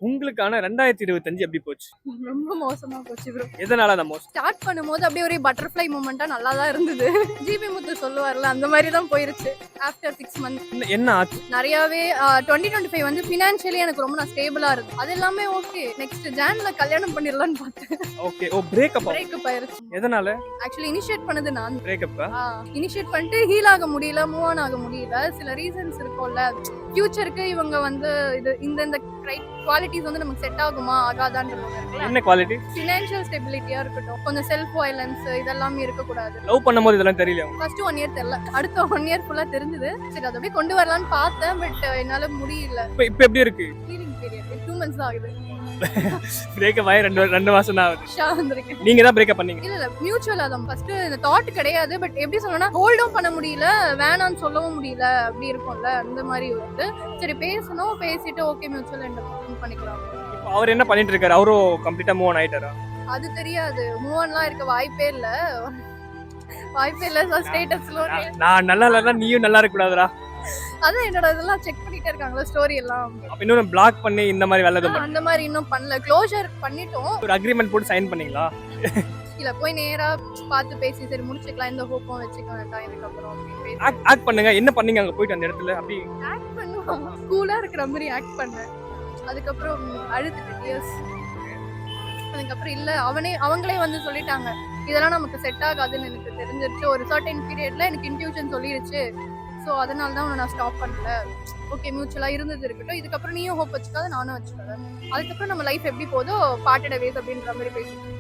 உங்களுக்கான 2025 எப்படி போச்சு? ரொம்ப மோசமா போச்சு ப்ரோ. எதனால அந்த மோசம்? ஸ்டார்ட் பண்ணும்போது அப்படியே ஒரே பட்டர்ஃப்ளை மூமெண்டா நல்லா தான் இருந்தது. ஜிபி முத்து சொல்லுவார்ல அந்த மாதிரி தான் போயிருச்சு. ஆஃப்டர் 6 மந்த்ஸ் என்ன ஆச்சு? நிறையவே 2025 வந்து ஃபினான்ஷியலி எனக்கு ரொம்ப நான் ஸ்டேபிளா இருக்கு. அது எல்லாமே ஓகே. நெக்ஸ்ட் ஜான்ல கல்யாணம் பண்ணிடலாம்னு பார்த்தேன். ஓகே. ஓ பிரேக்கப். பிரேக்கப் ஆயிருச்சு. எதனால? ஆக்சுவலி இனிஷியேட் பண்ணது நான். பிரேக்கப்பா? இனிஷியேட் பண்ணிட்டு ஹீல் ஆக முடியல, மூவ் ஆன் ஆக முடியல. சில ரீசன்ஸ் இருக்கும்ல. ஃபியூச்சருக்கு இவங்க வந்து இந்த குவாலிட்டிஸ் வந்து நமக்கு செட் ஆகுமா ஆகாதான்றது இருக்குல்ல. என்ன குவாலிட்டி? ஃபினான்ஷியல் ஸ்டெபிலிட்டியா இருக்கட்டும், கொஞ்சம் செல்ஃப் வயலன்ஸ் இதெல்லாம் இருக்கக்கூடாது. லவ் பண்ணும்போது இதெல்லாம் தெரியல. ஃபர்ஸ்ட் 1 இயர் தெரியல, அடுத்த 1 இயர் ஃபுல்லா தெரிஞ்சது. சரி அதை அப்படியே கொண்டு வரலாம்னு பார்த்தேன், பட் என்னால முடியல. இப்போ எப்படி இருக்கு? ஹீலிங் பீரியட் 2 months தான் ஆகுது. பிரேக்கப் ஆகி 2 மாசம் தான் ஆகுது. ஷா வந்திருக்கேன். நீங்க தான் பிரேக்கப் பண்ணீங்க? இல்ல மியூச்சுவலா தான். ஃபர்ஸ்ட் இந்த தாட் கிடையாது, பட் எப்படி சொல்லணும்னா ஹோல்டும் பண்ண முடியல, வேணான்னு சொல்லவும் முடியல. அப்படி இருக்கும்ல, அந்த மாதிரி வந்து சரி பேசணும், பேசிட்டு ஓகே மியூச்சுவல் எண்ட் பண்ணிக்கலாம். இப்போ அவர் என்ன பண்ணிட்டு இருக்காரு? அவரும் கம்ப்ளீட்டா மூவ் ஆன் ஆயிட்டாரா? அது தெரியாது. மூவ் ஆன்லாம் இருக்க வாய்ப்பே இல்ல. ஸ்டேட்டஸ்ல நான் நல்லா இல்லனா நீயும் நல்லா இருக்க கூடாதுடா. அதான் என்னோட இதெல்லாம் செக் பண்ணிட்டே இருக்காங்களா ஸ்டோரி எல்லாம். அப்ப இன்னும் பிளாக் பண்ணி இந்த மாதிரி வேலை எதுவும் அந்த மாதிரி இன்னும் பண்ணல. க்ளோஷர் பண்ணிட்டோம். ஒரு அக்ரிமெண்ட் போட்டு சைன் பண்ணீங்களா? இல்ல போய் நேரா பார்த்து பேசி சரி முடிச்சுக்கலாம், இந்த ஹோப்பும் வச்சுக்க வேண்டாம் இதுக்கு அப்புறம் அப்படி ஆக்ட் பண்ணுங்க. என்ன பண்ணீங்க அங்க போயிட்டு அந்த இடத்துல? அப்படி ஆக்ட் பண்ணுவோம். கூலா இருக்கிற மாதிரி ஆக்ட் பண்ணேன். அதுக்கப்புறம் அழுதுட்டு டியர்ஸ். அதுக்கப்புறம் இல்ல அவங்களே வந்து சொல்லிட்டாங்க இதெல்லாம் நமக்கு செட் ஆகாதுன்னு எனக்கு தெரிஞ்சிருச்சு. ஒரு சர்டன் பீரியட்ல எனக்கு இன்ட்யூஷன் சொல்லிருச்சு. ஸோ அதனால தான் நான் ஸ்டாப் பண்ணல. ஓகே மியூச்சுவலாக இருந்தது இருக்கட்டும், இதுக்கப்புறம் நீயும் ஹோப் வச்சுக்காத, நானும் வச்சுக்காத. அதுக்கப்புறம் நம்ம லைஃப் எப்படி போதோ பார்ட்டட் வேஸ் அப்படின்ற மாதிரி பேசிட்டு